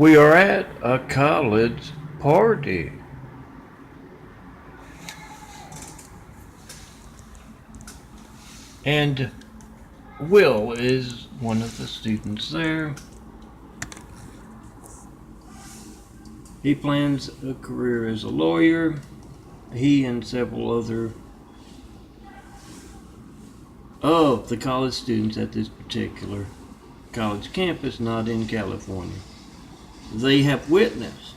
We are at a college party. And Will is one of the students there. He plans a career as a lawyer. He and several other of the college students at this particular college campus, not in California, they have witnessed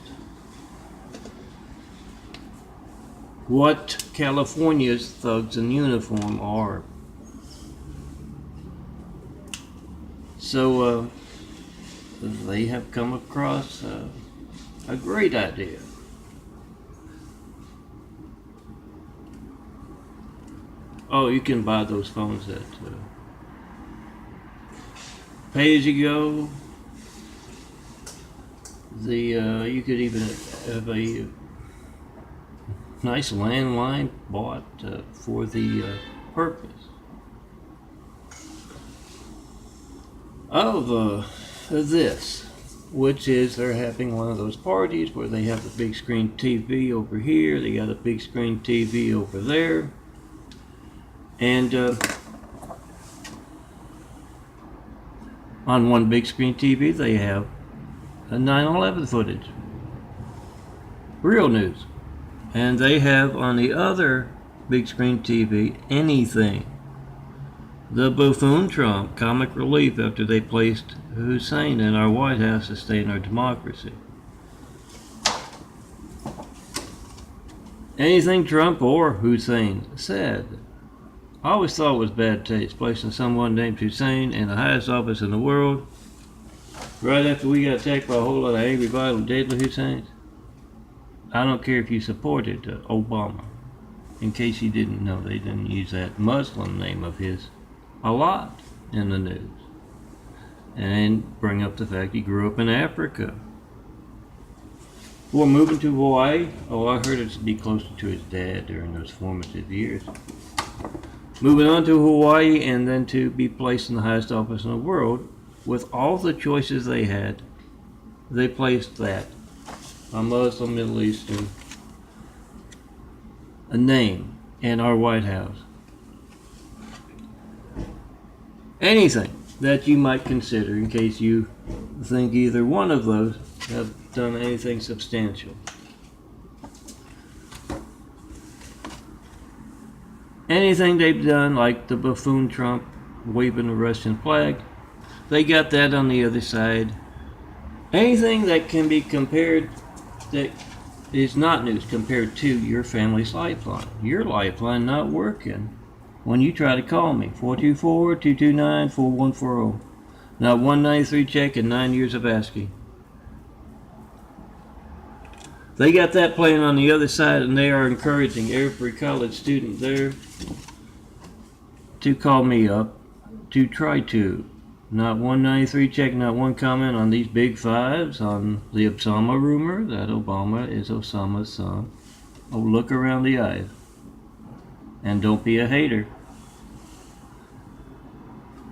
what California's thugs in uniform are. So they have come across a great idea. Oh, you can buy those phones at pay as you go. You could even have a nice landline bought for the purpose of this, which is they're having one of those parties where they have the big screen TV over here, they got a big screen TV over there, and on one big screen TV they have a 9/11 footage, real news, and they have on the other big screen TV anything. The buffoon Trump, comic relief after they placed Hussein in our White House to sustain our democracy. Anything Trump or Hussein said. I always thought it was bad taste, placing someone named Hussein in the highest office in the world, right after we got attacked by a whole lot of angry, violent, deadly Husseins. I don't care if you supported Obama. In case you didn't know, they didn't use that Muslim name of his a lot in the news. And bring up the fact he grew up in Africa. Before moving to Hawaii, I heard it to be closer to his dad during those formative years. Moving on to Hawaii and then to be placed in the highest office in the world, with all the choices they had, they placed that, a Muslim Middle Eastern, a name in our White House. Anything that you might consider in case you think either one of those have done anything substantial. Anything they've done, like the buffoon Trump waving the Russian flag, they got that on the other side. Anything that can be compared, that is not news compared to your family's lifeline. Your lifeline not working when you try to call me, 424-229-4140. Not 193 check and 9 years of ASCII. They got that playing on the other side, and they are encouraging every college student there to call me up to try to. Not 193 check, not one comment on these big fives, on the Osama rumor that Obama is Osama's son. Oh, look around the eyes. And don't be a hater.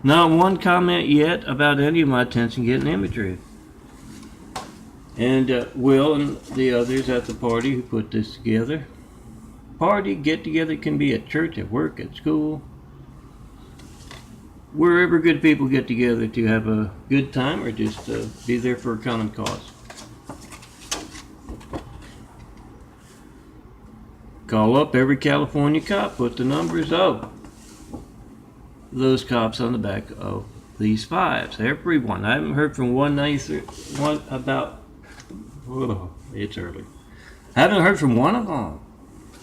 Not one comment yet about any of my attention getting imagery. And Will and the others at the party who put this together. Party, get together can be at church, at work, at school. Wherever good people get together to have a good time or just be there for a common cause. Call up every California cop, put the numbers of those cops on the back of these fives. Everyone. I haven't heard from 193, it's early. I haven't heard from one of them.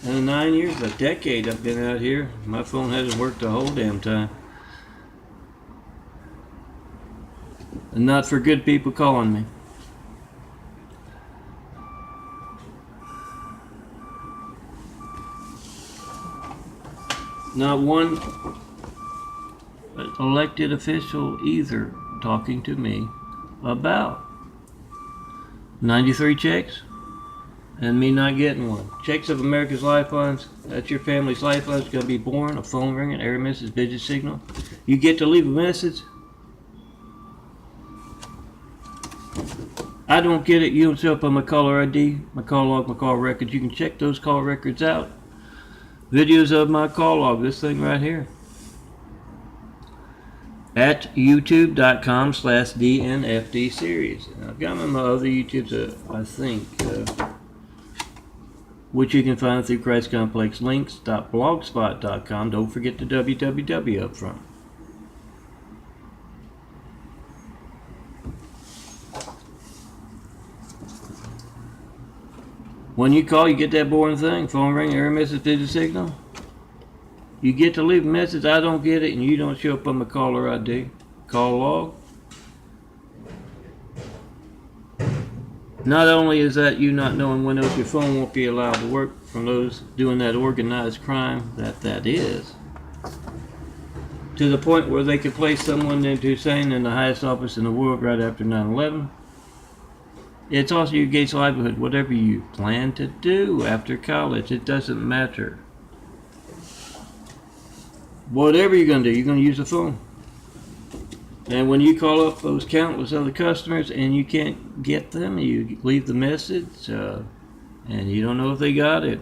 In the 9 years, a decade I've been out here, my phone hasn't worked the whole damn time. And not for good people calling me. Not one elected official either talking to me about 93 checks and me not getting one. Checks of America's Lifelines, that's your family's lifeline. It's going to be born, a phone ringing, error message, digit signal. You get to leave a message. I don't get it. You don't show up on my caller ID, my call log, my call records. You can check those call records out. Videos of my call log, this thing right here. At youtube.com/DNFD series. And I've got my other YouTubes, I think, which you can find through ChristComplexLinks.blogspot.com. Don't forget the www up front. When you call, you get that boring thing. Phone ring, error message, busy signal. You get to leave a message, I don't get it, and you don't show up on my caller ID. Call log. Not only is that you not knowing when else your phone won't be allowed to work from those doing that organized crime that is, to the point where they could place someone named Hussein in the highest office in the world right after 9/11. It's also your gate's livelihood. Whatever you plan to do after college, it doesn't matter. Whatever you're going to do, you're going to use the phone. And when you call up those countless other customers and you can't get them, you leave the message and you don't know if they got it.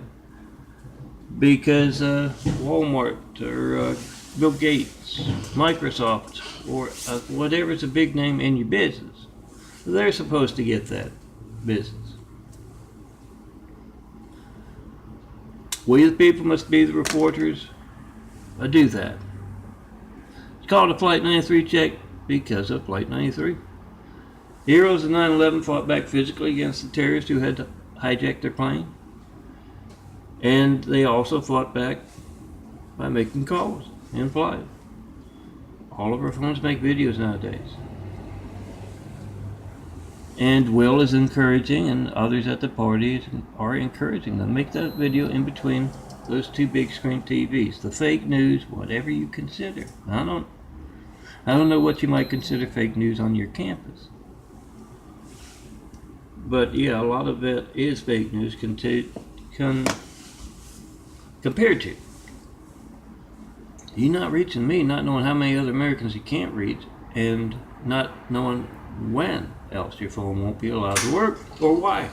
Because Walmart or Bill Gates, Microsoft, or whatever's a big name in your business, they're supposed to get that business. We the people must be the reporters. Do that. It's called a Flight 93 check because of Flight 93. Heroes of 9/11 fought back physically against the terrorists who had hijacked their plane. And they also fought back by making calls in flight. All of our phones make videos nowadays. And Will is encouraging, and others at the party are encouraging them. Make that video in between those two big screen TVs. The fake news, whatever you consider. I don't know what you might consider fake news on your campus. But yeah, a lot of it is fake news compared to you not reaching me, not knowing how many other Americans you can't reach, and not knowing when else your phone won't be allowed to work or why.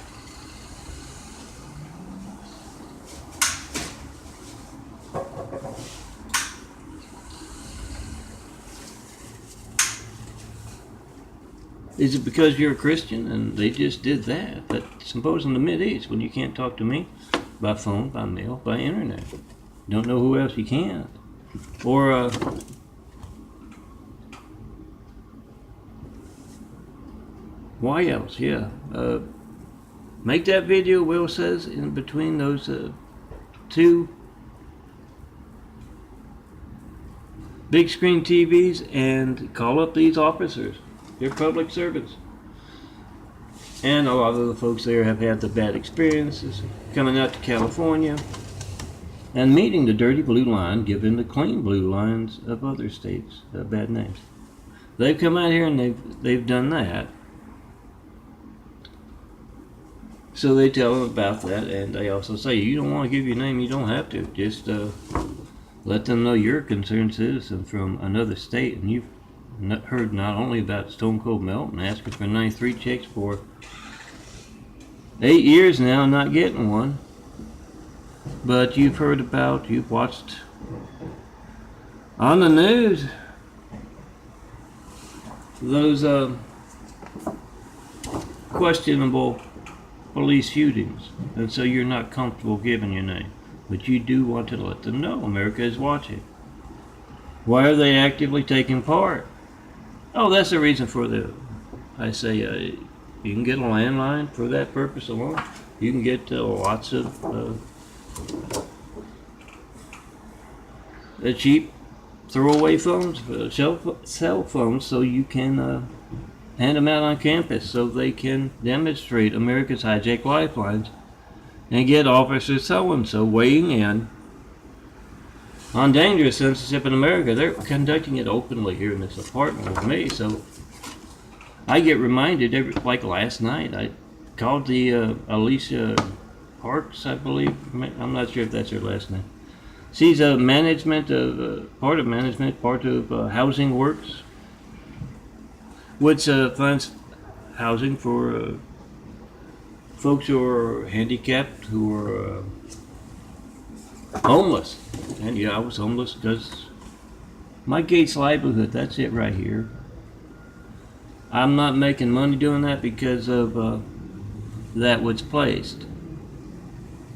Is it because you're a Christian and they just did that? But suppose in the Mideast, when you can't talk to me by phone, by mail, by internet, don't know who else you can. Or why else? Yeah. Make that video, Will says, in between those two big screen TVs and call up these officers. They're public servants. And a lot of the folks there have had the bad experiences coming out to California and meeting the dirty blue line, given the clean blue lines of other states, bad names. They've come out here and they've done that. So they tell them about that, and they also say, you don't want to give your name, you don't have to. Just let them know you're a concerned citizen from another state, and you've heard not only about Stone Cold Melton asking for 93 checks for 8 years now, not getting one, but you've watched on the news those questionable police shootings, and so you're not comfortable giving your name, but you do want to let them know America is watching. Why are they actively taking part? Oh, that's the reason for I say you can get a landline for that purpose alone. You can get lots of cheap throwaway phones, cell phones, so you can hand them out on campus so they can demonstrate America's hijacked lifelines and get Officer so-and-so weighing in on dangerous censorship in America. They're conducting it openly here in this apartment with me, so I get reminded like last night. I called the Alicia Parks, I believe. I'm not sure if that's her last name. She's a part of Housing Works, which funds housing for folks who are handicapped, who are homeless. And yeah, I was homeless because my Gates livelihood, that's it right here. I'm not making money doing that because of that was placed.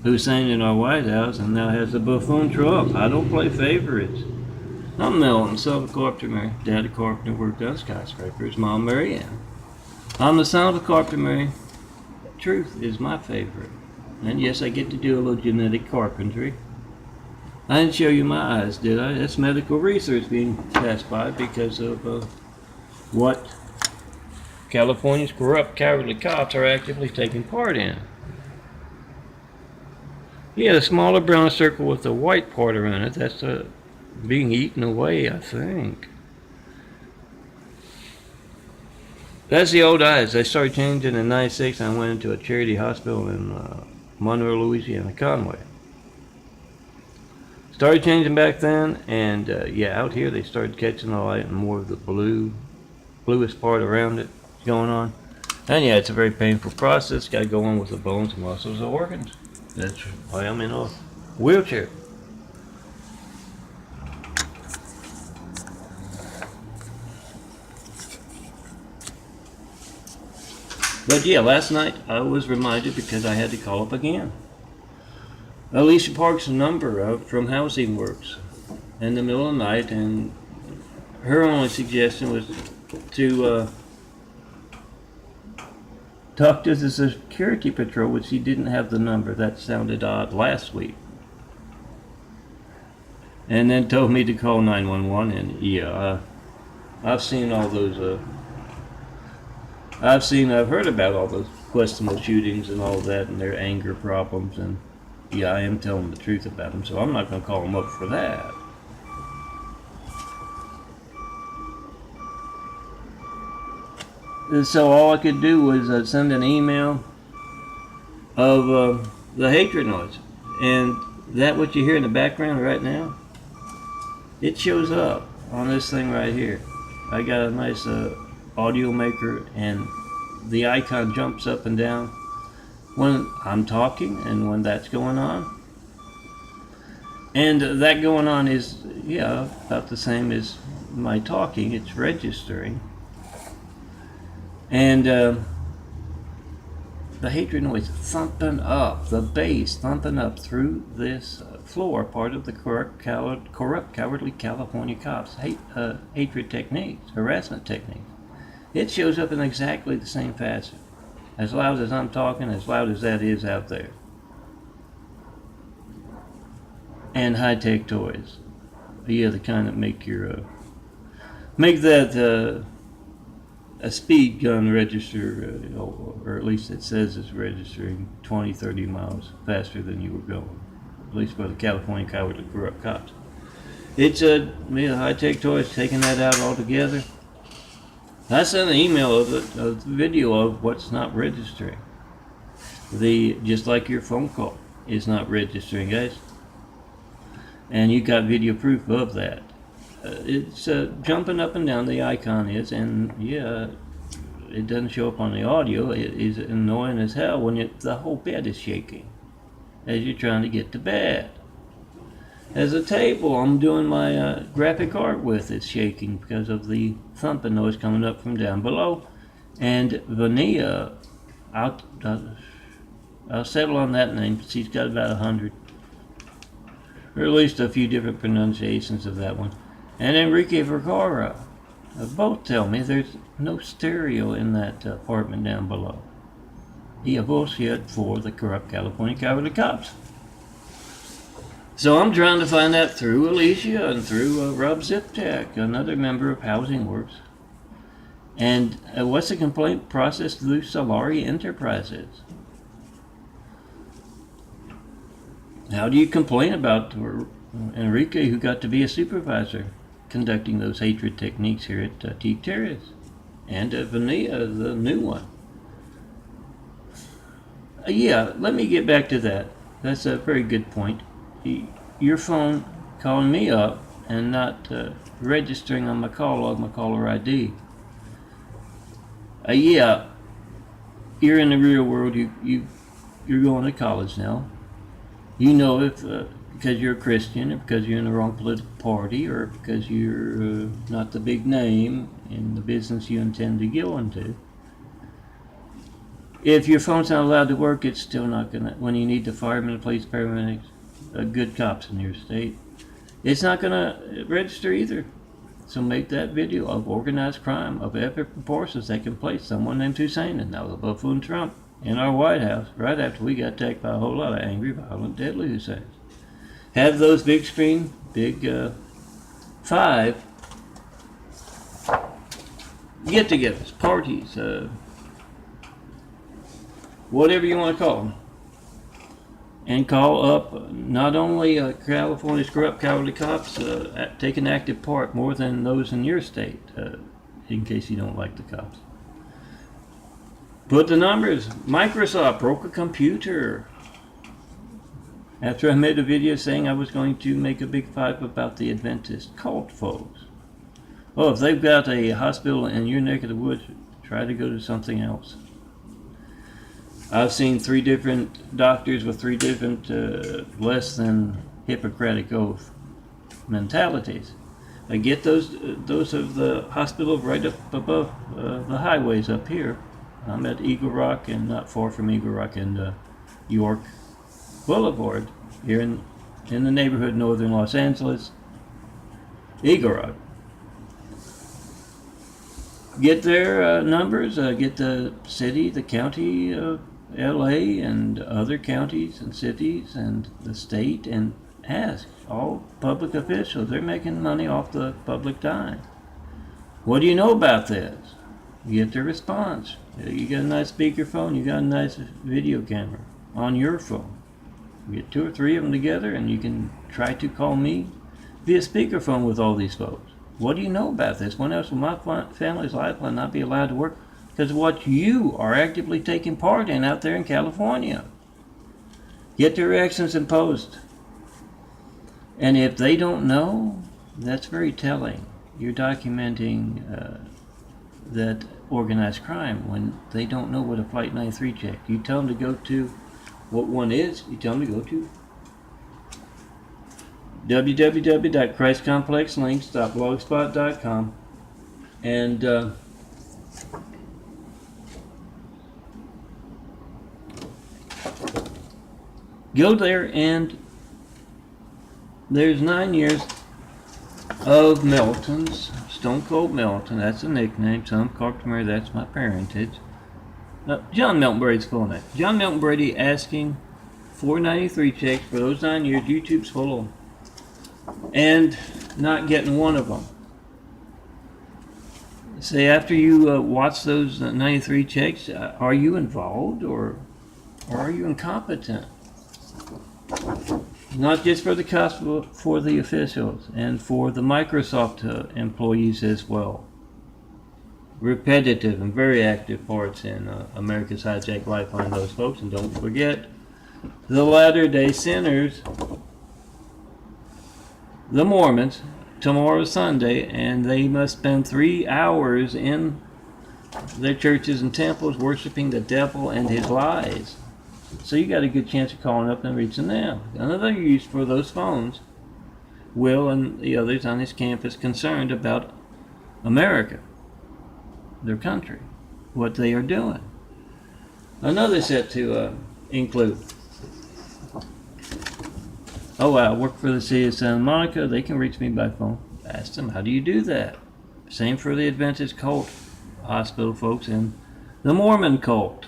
Hussein in our White House and now has the buffoon Trump. I don't play favorites. I'm Melton, son of a carpenter. Daddy carpenter worked on skyscrapers. Mom Mary Ann. I'm the son of a carpenter. Truth is my favorite. And yes, I get to do a little genetic carpentry. I didn't show you my eyes, did I? That's medical research being passed by because of what California's corrupt, cowardly cops are actively taking part in. Yeah, the smaller brown circle with the white part around it, that's being eaten away, I think. That's the old eyes. They started changing in '96 and I went into a charity hospital in Monroe, Louisiana, Conway. Started changing back then, and yeah, out here they started catching the light and more of the bluest part around it going on. And yeah, it's a very painful process. Got to go on with the bones, muscles, and organs. That's why I'm in a wheelchair. But yeah, last night I was reminded because I had to call up again. Alicia Park's number from Housing Works in the middle of the night, and her only suggestion was to talk to the security patrol, which she didn't have the number. That sounded odd last week. And then told me to call 911, and yeah, I've seen all those, I've heard about all those questionable shootings and all that and their anger problems, and yeah, I am telling the truth about them, so I'm not going to call them up for that. And so all I could do was send an email of the hatred noise. And that what you hear in the background right now, it shows up on this thing right here. I got a nice audio maker, and the icon jumps up and down when I'm talking and when that's going on. And that going on is, yeah, about the same as my talking. It's registering. And the hatred noise thumping up, the bass thumping up through this floor, part of the corrupt, cowardly California cops' hatred techniques, harassment techniques. It shows up in exactly the same fashion. As loud as I'm talking, as loud as that is out there. And high-tech toys. Yeah, the kind that make your make that a speed gun register, or at least it says it's registering 20, 30 miles faster than you were going. At least for the California cowardly corrupt cops. It's high-tech toys taking that out altogether. I sent an email of a video of what's not registering. Just like your phone call is not registering, guys. And you got video proof of that. It's jumping up and down, the icon is, and yeah, it doesn't show up on the audio. It is annoying as hell when the whole bed is shaking as you're trying to get to bed. As a table I'm doing my graphic art with, it's shaking because of the thumping noise coming up from down below. And Vanilla, I'll settle on that name. She's got about 100, or at least a few different pronunciations of that one. And Enrique Vergara, both tell me there's no stereo in that apartment down below. Yeah, bullshit for the corrupt California cowardly cops. So I'm trying to find that through Alicia and through Rob Ziptek, another member of Housing Works. And what's the complaint process through Solari Enterprises? How do you complain about Enrique, who got to be a supervisor conducting those hatred techniques here at Teak Terrace? And Vanilla, the new one. Yeah, let me get back to that. That's a very good point. Your phone calling me up and not registering on my call log, my caller ID. Yeah, you're in the real world. You you're going to college now, you know if because you're a Christian, or because you're in the wrong political party, or because you're not the big name in the business you intend to go into. If your phone's not allowed to work, it's still not gonna. When you need the firemen, the police, paramedics, good cops in your state, it's not gonna register either. So make that video of organized crime of epic proportions that can place someone named Hussein, and now the buffoon Trump, in our White House right after we got attacked by a whole lot of angry, violent, deadly Husseins. Have those big screen, big 5 get-togethers, parties, whatever you want to call them, and call up not only California's corrupt, cowardly cops taking active part more than those in your state, in case you don't like the cops. Put the numbers. Microsoft broke a computer. After I made a video saying I was going to make a big fight about the Adventist cult folks. Well, if they've got a hospital in your neck of the woods, try to go to something else. I've seen 3 different doctors with 3 different less than Hippocratic oath mentalities. I get those of the hospital right up above the highways up here. I'm at Eagle Rock, and not far from Eagle Rock and York Boulevard, here in the neighborhood northern Los Angeles, Eagle Rock. Get their numbers, get the city, the county of LA and other counties and cities and the state, and ask all public officials. They're making money off the public dime. What do you know about this? You get their response. You got a nice speakerphone, you got a nice video camera on your phone. Get 2 or 3 of them together, and you can try to call me via speakerphone with all these folks. What do you know about this? When else will my family's lifeline not be allowed to work because of what you are actively taking part in out there in California? Get their reactions in post. And if they don't know, that's very telling. You're documenting that organized crime when they don't know what a Flight 93 check. You tell them to go to what one is, you tell them to go to www.christcomplexlinks.blogspot.com and go there, and there's 9 years of Melton's, Stone Cold Melton, that's a nickname. Some customary, that's my parentage. John Melton Brady's full name. John Melton Brady asking for 93 checks for those 9 years. YouTube's full of them. And not getting one of them. Say, after you watch those 93 checks, are you involved or are you incompetent? Not just for the cops, but for the officials and for the Microsoft employees as well. Repetitive and very active parts in America's Hijacked, Lifeline, those folks. And don't forget the Latter-day Sinners, the Mormons. Tomorrow's Sunday, and they must spend 3 hours in their churches and temples worshiping the devil and his lies. So you got a good chance of calling up and reaching them. Another use for those phones. Will and the others on this campus concerned about America, their country, what they are doing. Another set to include. Oh, I work for the city of Santa Monica. They can reach me by phone. Ask them, how do you do that? Same for the Adventist cult hospital folks and the Mormon cult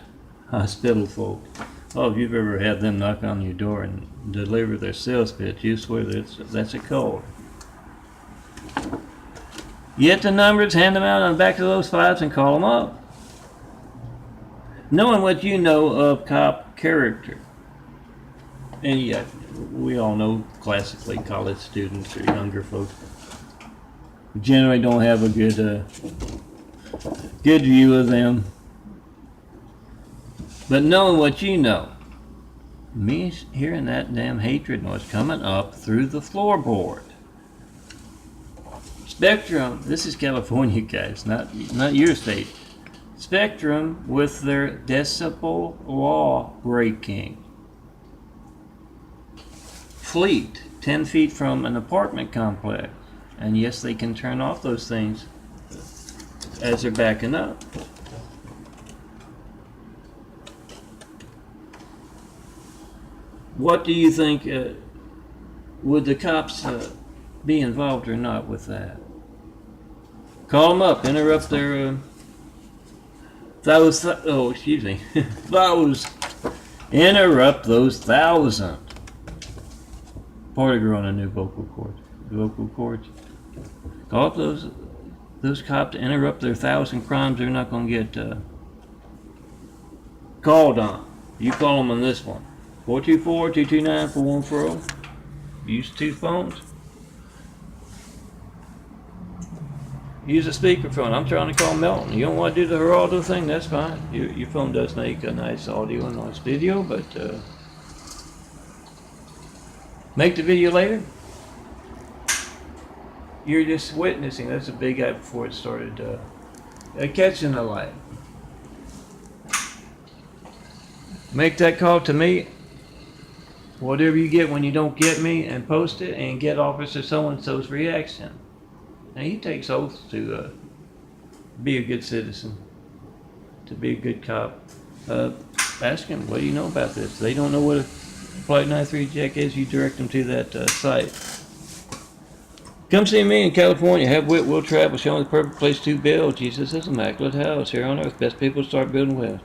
hospital folks. Oh, if you've ever had them knock on your door and deliver their sales pitch, you swear that's a cult. Get the numbers, hand them out on the back of those files, and call them up. Knowing what you know of cop character. And yeah, we all know classically college students or younger folks generally don't have a good view of them. But knowing what you know, me hearing that damn hatred noise coming up through the floorboard. Spectrum, this is California, guys, not your state. spectrum with their decibel law breaking. Fleet, 10 feet from an apartment complex. And yes, they can turn off those things as they're backing up. What do you think, would the cops be involved or not with that? Call them up, interrupt their, interrupt those 1,000. Party girl on a new vocal cords. Call up those cops to interrupt their 1,000 crimes they're not going to get called on. You call them on this one. 424-229-4140. Use 2 phones. Use a speakerphone. I'm trying to call Melton. You don't want to do the Geraldo thing? That's fine. Your phone does make a nice audio and nice video, but make the video later. You're just witnessing. That's a big app before it started catching the light. Make that call to me. Whatever you get when you don't get me, and post it, and get Officer so-and-so's reaction. Now, he takes oaths to be a good citizen, to be a good cop. Ask him, what do you know about this? They don't know what a Flight 93 jack is, you direct them to that site. Come see me in California. Have wit, will travel. Show them the perfect place to build. Jesus is immaculate house. Here on earth, best people start building well.